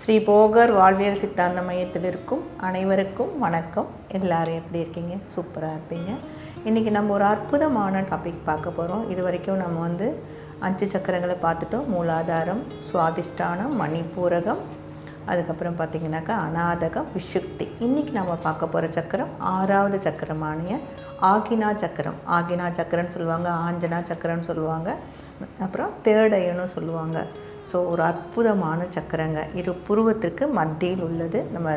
ஸ்ரீ போகர் வாழ்வியல் சித்தாந்த மையத்தில் இருக்கும் அனைவருக்கும் வணக்கம். எல்லாரும் எப்படி இருக்கீங்க? சூப்பராக இருப்பீங்க. இன்றைக்கி நம்ம ஒரு அற்புதமான டாபிக் பார்க்க போகிறோம். இது வரைக்கும் நம்ம 5 சக்கரங்களை பார்த்துட்டோம். மூலாதாரம், சுவாதிஷ்டானம், மணிப்பூரகம், அதுக்கப்புறம் பார்த்திங்கனாக்கா அநாதகம், விஷுக்தி. இன்றைக்கி நம்ம பார்க்க போகிற சக்கரம் 6வது சக்கரமானிய ஆகினா சக்கரம். ஆகினா சக்கரம்னு சொல்லுவாங்க, ஆஞ்சனா சக்கரம்னு சொல்லுவாங்க, அப்புறம் தேர்டையன்னு சொல்லுவாங்க. ஸோ ஒரு அற்புதமான சக்கரங்க. இரு புருவத்திற்கு மத்தியில் உள்ளது. நம்ம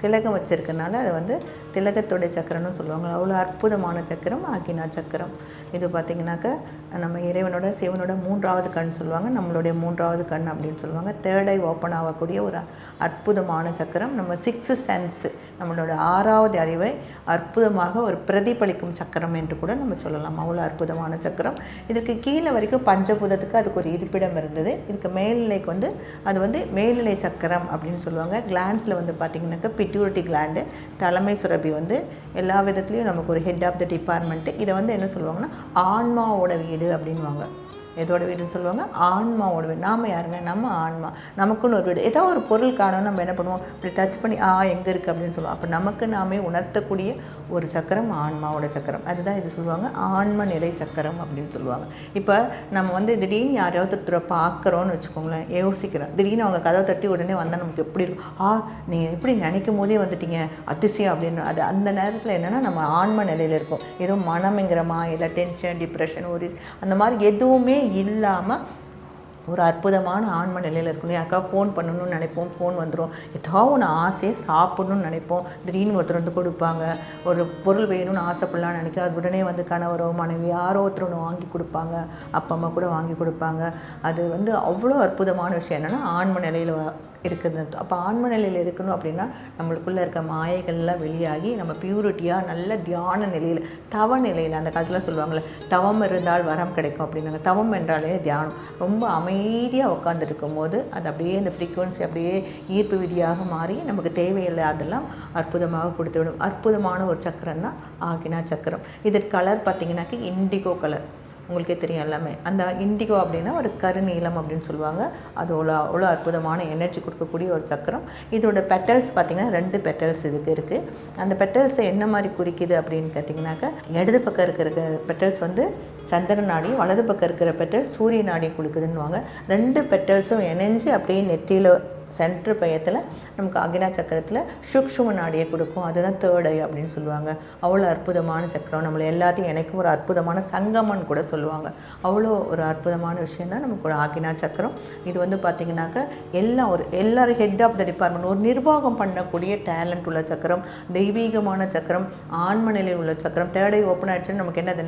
திலகம் வச்சுருக்கனால அது திலகத்தோடைய சக்கரம்னு சொல்லுவாங்க. அவ்வளோ அற்புதமான சக்கரம் ஆகினா சக்கரம். இது பார்த்திங்கனாக்கா நம்ம இறைவனோட சிவனோட 3வது கண் சொல்லுவாங்க, நம்மளுடைய 3வது கண் அப்படின்னு சொல்லுவாங்க. தேர்டை ஓப்பன் ஆகக்கூடிய ஒரு அற்புதமான சக்கரம். நம்ம 6 சென்ஸ், நம்மளோட 6வது அறிவை அற்புதமாக ஒரு பிரதிபலிக்கும் சக்கரம் என்று கூட நம்ம சொல்லலாம். அவ்வளோ அற்புதமான சக்கரம். இதுக்கு கீழே வரைக்கும் பஞ்சபூதத்துக்கு அதுக்கு ஒரு இருப்பிடம் இருந்தது. இதுக்கு மேல்நிலைக்கு அது மேல்நிலை சக்கரம் அப்படின்னு சொல்லுவாங்க. கிளாண்ட்ஸில் பார்த்திங்கனாக்கா பிட்யூரிட்டி கிளாண்டு, தலைமை சுரபி எல்லா விதத்துலேயும் நமக்கு ஒரு ஹெட் ஆஃப் த டிபார்ட்மெண்ட்டு. இதை என்ன சொல்லுவாங்கன்னா ஆன்மாவோட வீடு அப்படின்வாங்க. எதோட வீடுன்னு சொல்லுவாங்க? ஆன்மாவோட வீடு. நாம் யாருங்க? நம்ம ஆன்மா. நமக்குன்னு ஒரு வீடு. ஏதோ ஒரு பொருள் காணணும், நம்ம என்ன பண்ணுவோம்? இப்படி டச் பண்ணி எங்கே இருக்குது அப்படின்னு சொல்லுவோம். அப்போ நமக்கு நாமே உணர்த்தக்கூடிய ஒரு சக்கரம் ஆன்மாவோட சக்கரம். அதுதான் இது சொல்லுவாங்க ஆன்ம நிலை சக்கரம் அப்படின்னு சொல்லுவாங்க. இப்போ நம்ம திடீர்னு யாரையாவது பார்க்குறோன்னு வச்சுக்கோங்களேன், யோசிக்கிறோம். திடீர்னு அவங்க கதவை தட்டி உடனே வந்தால் நமக்கு எப்படி இருக்கும்? நீங்கள் எப்படி நினைக்கும் போதே வந்துட்டீங்க, அதிசயம் அப்படின்னு. அது அந்த நேரத்தில் என்னென்னா நம்ம ஆன்ம நிலையில் இருக்கும். எதுவும் மனம்ங்கிறமா, இல்லை டென்ஷன், டிப்ரெஷன், ஒரிஸ் அந்த மாதிரி எதுவுமே இல்லாமல் ஒரு அற்புதமான ஆன்ம நிலையில் இருக்கணும். யாருக்கா ஃபோன் பண்ணணும்னு நினைப்போம், ஃபோன் வந்துடும். ஏதோ ஒன்று ஆசையை சாப்பிட்ணுன்னு நினைப்போம், திடீர்னு ஒருத்தர் கொடுப்பாங்க. ஒரு பொருள் வேணும்னு ஆசைப்படலான்னு நினைக்கிறோம், அது உடனே கணவரோ மனைவி யாரோ ஒருத்தர் ஒன்று வாங்கி கொடுப்பாங்க, அப்பா அம்மா கூட வாங்கி கொடுப்பாங்க. அது அவ்வளோ அற்புதமான விஷயம். என்னென்னா ஆன்ம நிலையில் இருக்குது. அப்போ ஆன்ம நிலையில் இருக்கணும் அப்படின்னா நம்மளுக்குள்ளே இருக்க மாயைகள்லாம் வெளியாகி நம்ம பியூரிட்டியாக நல்ல தியான நிலையில், தவ நிலையில், அந்த காலத்தில் சொல்லுவாங்கள்ல தவம் இருந்தால் வரம் கிடைக்கும் அப்படின்னாங்க. தவம் என்றாலே தியானம். ரொம்ப அமைதியாக உட்காந்துருக்கும் போது அது அப்படியே அந்த ஃப்ரீக்குவன்சி அப்படியே ஈர்ப்பு விதியாக மாறி நமக்கு தேவையில்லை அதெல்லாம் அற்புதமாக கொடுத்து விடும். அற்புதமான ஒரு சக்கரம் தான் ஆகினா சக்கரம். இது கலர் பார்த்திங்கனாக்கி இண்டிகோ கலர். உங்களுக்கே தெரியும் எல்லாமே. அந்த இண்டிகோ அப்படின்னா ஒரு கருநீலம் அப்படின்னு சொல்லுவாங்க. அது அவ்வளோ அற்புதமான எனர்ஜி கொடுக்கக்கூடிய ஒரு சக்கரம். இதோட பெட்டல்ஸ் பார்த்திங்கன்னா 2 பெட்டல்ஸ் இதுக்கு இருக்குது. அந்த பெட்டல்ஸை என்ன மாதிரி குறிக்குது அப்படின்னு கேட்டிங்கனாக்கா, இடது பக்கம் இருக்கிற பெட்டல்ஸ் சந்திர நாடியும், வலது பக்கம் இருக்கிற பெட்டல் சூரிய நாடியும் கொடுக்குதுன்னுவாங்க. 2 பெட்டல்ஸும் இணைஞ்சு அப்படியே நெற்றியில் சென்ட்ரு பயத்தில் நமக்கு ஆகினா சக்கரத்தில் சூக்ஷ்ம நாடியை கொடுக்கும். அதுதான் தேர்ட் ஐ அப்படின்னு சொல்லுவாங்க. அவ்வளோ அற்புதமான சக்கரம். நம்மளை எல்லாத்தையும் எனக்கும் ஒரு அற்புதமான சங்கமன் கூட சொல்லுவாங்க. அவ்வளோ ஒரு அற்புதமான விஷயம் தான் நமக்கு ஒரு ஆகினா சக்கரம். இது பார்த்திங்கனாக்கா எல்லாரும் ஹெட் ஆஃப் த டிபார்ட்மெண்ட், ஒரு நிர்வாகம் பண்ணக்கூடிய டேலண்ட் உள்ள சக்கரம், தெய்வீகமான சக்கரம், ஆன்ம நிலையில் உள்ள சக்கரம். தேர்ட் ஐ ஓப்பன் ஆகிடுச்சுன்னு நமக்கு என்னது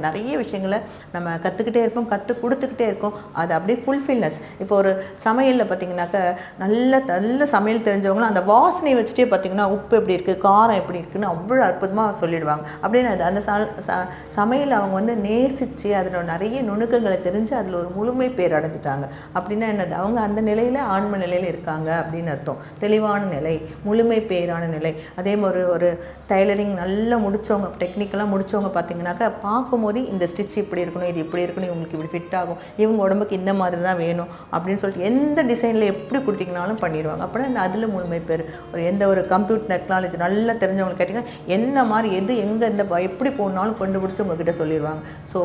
நிறைய விஷயங்களை நம்ம கற்றுக்கிட்டே இருப்போம், கற்றுக் கொடுத்துக்கிட்டே இருக்கோம். அது அப்படியே ஃபுல்ஃபில்னஸ். இப்போ ஒரு சமையலில் பார்த்திங்கன்னா நல்ல சமையல் தெரிஞ்சவங்களும் அந்த வாசனையை வச்சுட்டே பார்த்திங்கன்னா உப்பு எப்படி இருக்குது, காரம் எப்படி இருக்குதுன்னு அவ்வளோ அற்புதமாக சொல்லிடுவாங்க. அப்படின்னு அந்த சமையல் அவங்க நேசித்து அதில் நிறைய நுணுக்கங்களை தெரிஞ்சு அதில் ஒரு முழுமை பேர் அடைஞ்சிட்டாங்க. அப்படின்னா என்னது? அவங்க அந்த நிலையில் ஆன்ம நிலையில் இருக்காங்க அப்படின்னு அர்த்தம். தெளிவான நிலை, முழுமை பேரான நிலை. அதே மாதிரி ஒரு டைலரிங் நல்லா முடித்தவங்க, டெக்னிக்கலாக முடித்தவங்க பார்த்திங்கனாக்கா பார்க்கும்போது இந்த ஸ்டிச் இப்படி இருக்கணும், இது இப்படி இருக்கணும், இவங்களுக்கு இப்படி ஃபிட் ஆகும், இவங்க உடம்புக்கு இந்த மாதிரி தான் வேணும் அப்படின்னு சொல்லிட்டு எந்த டிசைனில் எப்படி கொடுத்தீங்கனாலும் பண்ணிடுவாங்க. அப்படின்னா அதில் முழுமை பேர். எந்த ஒரு கம்ப்யூட்டர் டெக்னாலஜி நல்லா தெரிஞ்சவங்க கேட்டிங்கன்னா என்ன மாதிரி எது எங்கே எப்படி போனாலும் கண்டுபிடிச்சி உங்கள்கிட்ட சொல்லிடுவாங்க. ஸோ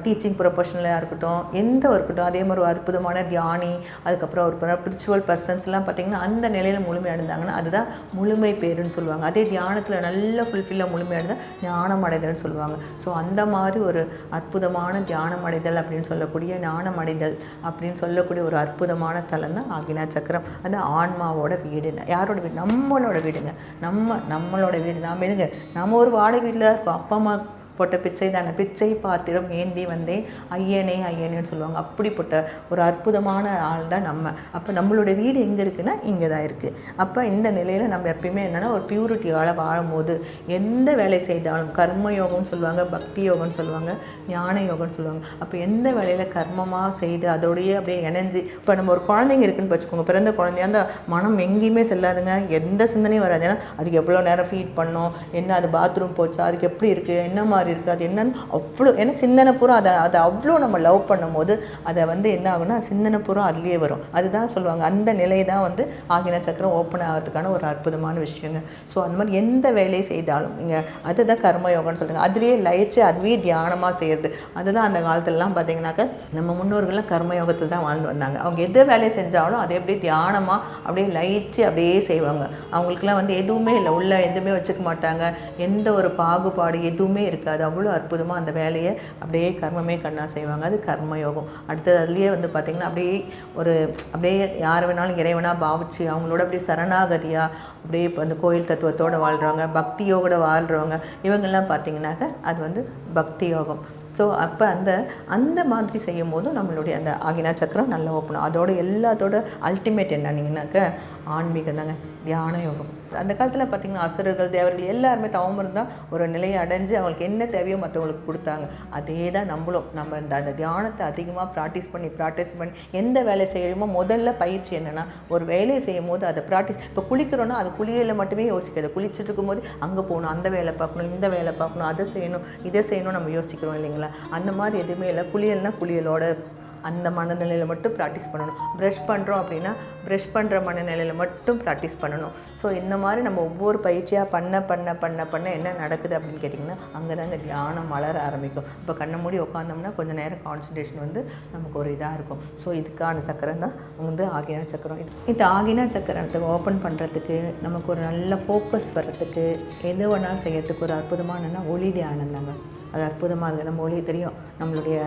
டீச்சிங் ப்ரொஃபஷனலாக இருக்கட்டும், அதே மாதிரி ஒரு அற்புதமான தியானி, அதுக்கப்புறம் ஒரு ஸ்பிரிச்சுவல் பர்சன்ஸ்லாம் பார்த்திங்கன்னா அந்த நிலையில் முழுமை அடைந்தாங்கன்னா அதுதான் முழுமை பேருன்னு சொல்லுவாங்க. அதே தியானத்தில் நல்ல ஃபுல்ஃபில்லாக முழுமை அடைந்தால் ஞானம் அடைதல்னு சொல்லுவாங்க. ஸோ அந்த மாதிரி ஒரு அற்புதமான தியானம் அடைதல் அப்படின்னு சொல்லக்கூடிய, ஞானம் அடைதல் அப்படின்னு சொல்லக்கூடிய ஒரு அற்புதமான ஸ்தலம் தான் ஆகினா சக்கரம். அது ஆன்மாவோட வீடு. யாரோட வீடு? நம்மளோட வீடுங்க. நம்மளோட வீடு. நாம் எதுங்க? நம்ம ஒரு வாடகை வீட்டில் இருப்போம். அப்பா அம்மா போட்ட பிச்சை தானே, பிச்சை பாத்திரம் ஏந்தி வந்தேன் ஐயனேன்னு சொல்லுவாங்க. அப்படிப்பட்ட ஒரு அற்புதமான ஆள் தான் நம்ம. அப்போ நம்மளோட வீடு எங்கே இருக்குன்னா இங்கே தான் இருக்குது. அப்போ இந்த நிலையில் நம்ம எப்பயுமே என்னென்னா ஒரு பியூரிட்டியால் வாழும்போது எந்த வேலை செய்தாலும், கர்ம யோகம்னு சொல்லுவாங்க, பக்தி யோகம்னு சொல்லுவாங்க, ஞான யோகம்னு சொல்லுவாங்க. அப்போ எந்த வேலையில் கர்மமாக செய்து அதோடையே அப்படியே இணைஞ்சு, இப்போ நம்ம ஒரு குழந்தைங்க இருக்குன்னு வச்சுக்கோங்க, பிறந்த குழந்தையா அந்த மனம் எங்கேயுமே செல்லாதுங்க, எந்த சிந்தனையும் வராது. ஏன்னா அதுக்கு எவ்வளோ நேரம் ஃபீட் பண்ணோம், என்ன அது பாத்ரூம் போச்சா, அதுக்கு எப்படி இருக்குது, என்ன மாதிரி மாதிரி இருக்குது, அது என்னன்னு அவ்வளோ, ஏன்னா சிந்தனை பூரா அதை அவ்வளோ நம்ம லவ் பண்ணும்போது அதை வந்து என்ன ஆகுனா சிந்தனை பூரா அதுலேயே வரும். அதுதான் சொல்லுவாங்க, அந்த நிலை தான் வந்து ஆகின சக்கரம் ஓப்பன் ஆகிறதுக்கான ஒரு அற்புதமான விஷயங்க. ஸோ அந்த மாதிரி எந்த வேலையை செய்தாலும் நீங்கள் அதுதான் கர்மயோகம்னு சொல்லுங்கள், அதுலேயே லயிச்சு அதுவே தியானமாக செய்கிறது. அதுதான் அந்த காலத்துலலாம் பார்த்தீங்கன்னாக்க நம்ம முன்னோர்கள்லாம் கர்மயோகத்தில் தான் வாழ்ந்து வந்தாங்க. அவங்க எந்த வேலையை செஞ்சாலும் அதை அப்படியே தியானமாக அப்படியே லயிச்சு அப்படியே செய்வாங்க. அவங்களுக்குலாம் வந்து எதுவுமே இல்லை, உள்ள எதுவுமே வச்சுக்க மாட்டாங்க, எந்த ஒரு பாகுபாடு எதுவுமே இருக்காது. அவ்வளோ அற்புதமாக அந்த வேலையை அப்படியே கர்மமே கண்ணா செய்வாங்க. அது கர்மயோகம். அடுத்தது அதுலேயே வந்து பார்த்திங்கன்னா அப்படியே யார் வேணாலும் இறைவனாக பாவிச்சு அவங்களோட அப்படியே சரணாகதியாக அப்படியே அந்த கோயில் தத்துவத்தோடு வாழ்கிறவங்க, பக்தியோட வாழ்கிறவங்க, இவங்கெல்லாம் பார்த்திங்கனாக்க அது வந்து பக்தி யோகம். ஸோ அப்போ அந்த மாதிரி செய்யும் போதும் நம்மளுடைய அந்த ஆகினா சக்கரம் நல்லா ஓப்பனும். அதோட எல்லாத்தோட அல்டிமேட் என்னன்னீங்கன்னாக்க ஆன்மீகம் தாங்க, தியான யோகம். அந்த காலத்தில் பார்த்திங்கன்னா அசுரர்கள் தேவர்கள் எல்லாருமே தவம் இருந்தால் ஒரு நிலையை அடைஞ்சு அவங்களுக்கு என்ன தேவையோ மற்றவங்களுக்கு கொடுத்தாங்க. அதே தான் நம்ம அந்த தியானத்தை அதிகமாக ப்ராக்டிஸ் பண்ணி எந்த வேலை செய்யணுமோ முதல்ல பயிற்சி என்னென்னா, ஒரு வேலையை செய்யும் போது அதை ப்ராக்டிஸ். இப்போ குளிக்கிறோன்னா அது குளியலில் மட்டுமே யோசிக்காது, குளிச்சுட்டு இருக்கும்போது அங்கே போகணும், அந்த வேலை பார்க்கணும், இந்த வேலை பார்க்கணும், அதை செய்யணும், இதை செய்யணும் நம்ம யோசிக்கிறோம் இல்லைங்களா? அந்த மாதிரி எதுவுமே இல்லை. குளியல்னால் குளியலோட அந்த மனநிலையில் மட்டும் ப்ராக்டிஸ் பண்ணணும். ப்ரஷ் பண்ணுறோம் அப்படின்னா ப்ரஷ் பண்ணுற மனநிலையில் மட்டும் ப்ராக்டிஸ் பண்ணணும். ஸோ இந்த மாதிரி நம்ம ஒவ்வொரு பயிற்சியாக பண்ண என்ன நடக்குது அப்படின்னு கேட்டிங்கன்னா, அங்கே தான் இந்த தியானம் வளர ஆரம்பிக்கும். இப்போ கண்ணை மூடி உட்காந்தோம்னா கொஞ்சம் நேரம் கான்சன்ட்ரேஷன் வந்து நமக்கு ஒரு இதாக இருக்கும். ஸோ இதுக்கான சக்கரம் தான் வந்து ஆகினா சக்கரம். இது ஆகினா சக்கரத்தை ஓப்பன் பண்ணுறதுக்கு, நமக்கு ஒரு நல்ல ஃபோக்கஸ் வர்றதுக்கு, எது வேணாலும் செய்யறதுக்கு ஒரு அற்புதமான ஒளி தியானம் தாங்க. அது அற்புதமாக இருக்குது. நம்ம ஒளி தெரியும், நம்மளுடைய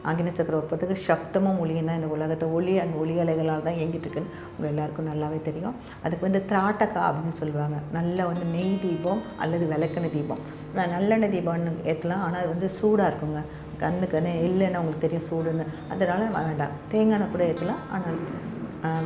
ஆகின சக்கர உற்பத்திக்கு சப்தமும் ஒளியும் தான் இந்த உலகத்தை ஒளி அண்ட் ஒளி அலைகளால் தான் இயங்கிட்டு இருக்குன்னு உங்கள் எல்லாருக்கும் நல்லாவே தெரியும். அதுக்கு வந்து திராட்டக்கா அப்படின்னு சொல்லுவாங்க. நல்ல வந்து நெய் தீபம் அல்லது விளக்கெண்ணெய் தீபம், நல்லெண்ணெய் தீபம்னு ஏற்றலாம். ஆனால் அது வந்து சூடாக இருக்குங்க, கண்ணுக்கு இல்லைன்னா உங்களுக்கு தெரியும் சூடுன்னு, அதனால் வேண்டாம். தேங்காய் எண்ணெய் கூட ஏற்றலாம், ஆனால்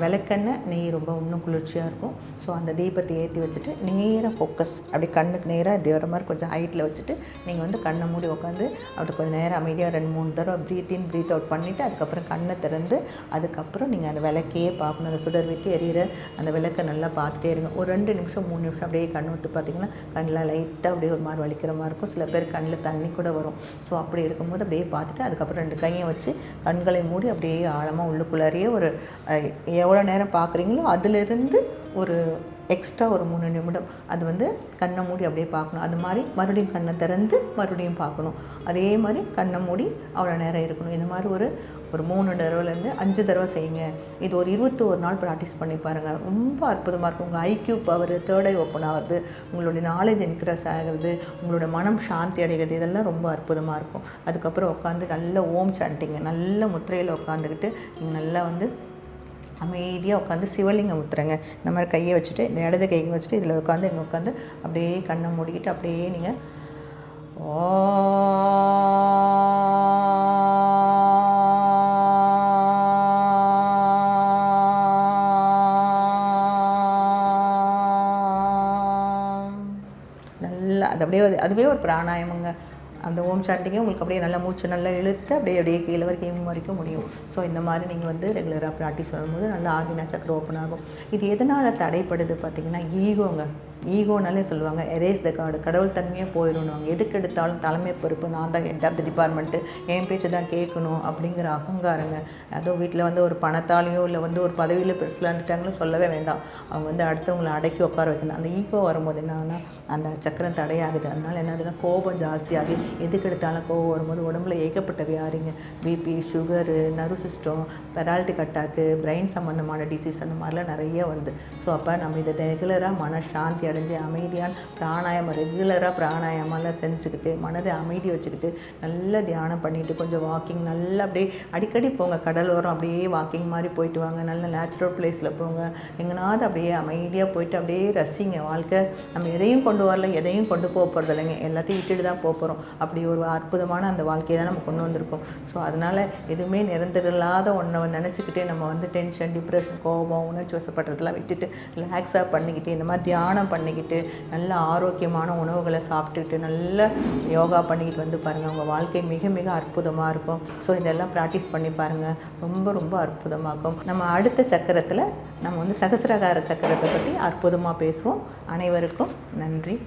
விளக்கெண்ணெய் நெய் ரொம்ப இன்னும் குளிர்ச்சியாக இருக்கும். ஸோ அந்த தீபத்தை ஏற்றி வச்சுட்டு நேராக ஃபோக்கஸ் அப்படி கண்ணுக்கு நேராக இப்படி வர மாதிரி கொஞ்சம் ஹைட்டில் வச்சுட்டு நீங்கள் வந்து கண்ணை மூடி உட்காந்து அப்படி கொஞ்சம் நேரம் அமைதியாக 2-3 தடவை ப்ரீத் இன் ப்ரீத் அவுட் பண்ணிவிட்டு அதுக்கப்புறம் கண்ணை திறந்து அதுக்கப்புறம் நீங்கள் அந்த விளக்கையே பார்க்கணும். அந்த சுடர் விட்டு எரியிற அந்த விளக்கை நல்லா பார்த்துட்டே இருங்க. ஒரு 2 நிமிஷம் 3 நிமிஷம் அப்படியே கண் ஊற்றி பார்த்திங்கன்னா கண்ணில் லைட்டாக அப்படியே ஒரு மாதிரி வலிக்கிற மாதிரி இருக்கும். சில பேர் கண்ணில் தண்ணி கூட வரும். ஸோ அப்படி இருக்கும்போது அப்படியே பார்த்துட்டு அதுக்கப்புறம் 2 கையை வச்சு கண்களை மூடி அப்படியே ஆழமாக உள்ளுக்குள்ளாரியே ஒரு எவ்வளோ நேரம் பார்க்குறீங்களோ அதிலிருந்து ஒரு எக்ஸ்ட்ரா ஒரு 3 நிமிடம் அது வந்து கண்ணை மூடி அப்படியே பார்க்கணும். அது மாதிரி மறுபடியும் கண்ணை திறந்து மறுபடியும் பார்க்கணும். அதே மாதிரி கண்ணை மூடி அவ்வளோ நேரம் இருக்கணும். இந்த மாதிரி ஒரு 3 தடவைலேருந்து 5 தடவை செய்யுங்க. இது ஒரு 21 நாள் ப்ராக்டிஸ் பண்ணி பாருங்கள். ரொம்ப அற்புதமாக இருக்கும். உங்கள் ஐக்யூ பவர் தேர்ட் ஐ ஓப்பன் ஆகுது, உங்களுடைய நாலேஜ் இன்க்ரீஸ் ஆகிறது, உங்களோட மனம் சாந்தி அடைகிறது, இதெல்லாம் ரொம்ப அற்புதமாக இருக்கும். அதுக்கப்புறம் உட்காந்து நல்ல ஓம் சாண்டிங்க, நல்ல முத்திரையில் உட்காந்துக்கிட்டு நீங்கள் நல்லா வந்து அமைதியாக உட்காந்து சிவலிங்க முத்துறங்க. இந்த மாதிரி கையை வச்சுட்டு இந்த இடது கையை வச்சுட்டு இதில் உட்காந்து இங்கே உட்காந்து அப்படியே கண்ணை மூடிக்கிட்டு அப்படியே நீங்கள் நல்லா அதுவே ஒரு பிராணாயமங்க. அந்த ஓம் சாண்டிங்கே உங்களுக்கு அப்படியே நல்லா மூச்சு நல்லா இழுத்து அப்படியே கீழே வரைக்கும் முடியும். ஸோ இந்த மாதிரி நீங்கள் வந்து ரெகுலராக ப்ராக்டிஸ் பண்ணும்போது நல்லா ஆகினா சக்கரம் ஓப்பன் ஆகும். இது எதனால் தடைப்படுது பார்த்திங்கன்னா ஈகோங்க. ஈகோனாலே சொல்லுவாங்க எரேஸ் த கார்டு, கடவுள் தன்மையாக போயிடணுவாங்க. எதுக்கு எடுத்தாலும் தலைமை பொறுப்பு, நான் தான் ஹெட் ஆஃப் த டிபார்ட்மெண்ட்டு, என் பேச்சு தான் கேட்கணும் அப்படிங்கிற அகங்காரங்க. அதுவும் வீட்டில் வந்து ஒரு பணத்தாலேயோ இல்லை வந்து ஒரு பதவியில் பெருசில் இருந்துட்டாங்களோ சொல்லவே வேண்டாம். அவங்க வந்து அடுத்தவங்களை அடக்கி உட்கார வைக்கணும். அந்த ஈகோ வரும்போது என்னன்னா அந்த சக்கரம் தடையாகுது. அதனால் என்னதுன்னா கோபம் ஜாஸ்தியாகி எதுக்கு எடுத்தாலும் கோபம் வரும்போது உடம்புல ஏகப்பட்ட வியாதிங்க, BP, sugar, nerve system, paralytic attack, brain சம்மந்தமான டிசீஸ் அந்த மாதிரிலாம் நிறைய வருது. ஸோ அப்போ நம்ம இதை ரெகுலராக மன சாந்தி அடைஞ்சு அமைதியான பிராணாயாமம் ரெகுலராக பிராணாயாமெல்லாம் செஞ்சுக்கிட்டு மனதை அமைதி வச்சுக்கிட்டு நல்லா தியானம் பண்ணிவிட்டு கொஞ்சம் வாக்கிங் நல்லா அப்படியே அடிக்கடி போங்க. கடலோரம் அப்படியே வாக்கிங் மாதிரி போயிட்டு வாங்க. நல்ல நேச்சுரல் பிளேஸில் போங்க. எங்கனாவது அப்படியே அமைதியாக போயிட்டு அப்படியே ரசிங்க. வாழ்க்கை நம்ம எதையும் கொண்டு வரல, எதையும் கொண்டு போக போகிறது இல்லைங்க, எல்லாத்தையும் விட்டுட்டு தான் போகிறோம். அப்படி ஒரு அற்புதமான அந்த வாழ்க்கையை தான் நம்ம கொண்டு வந்திருக்கோம். ஸோ அதனால் எதுவுமே நிரந்தரம் இல்லாத ஒன்றை நினச்சிக்கிட்டே நம்ம வந்து டென்ஷன், டிப்ரெஷன், கோபம், உணர்ச்சி வசப்படுறதெல்லாம் விட்டுட்டு ரிலாக்ஸாக பண்ணிக்கிட்டு இந்த மாதிரி தியானம் பண்ணிக்கிட்டு நல்ல ஆரோக்கியமான உணவுகளை சாப்பிட்டுக்கிட்டு நல்ல யோகா பண்ணிக்கிட்டு வந்து பாருங்கள். உங்கள் வாழ்க்கை மிக மிக அற்புதமாக இருக்கும். ஸோ இதெல்லாம் ப்ராக்டிஸ் பண்ணி பாருங்கள். ரொம்ப ரொம்ப அற்புதமாகும். நம்ம அடுத்த சக்கரத்தில் நம்ம வந்து சகசிரகார சக்கரத்தை பற்றி அற்புதமாக பேசுவோம். அனைவருக்கும் நன்றி.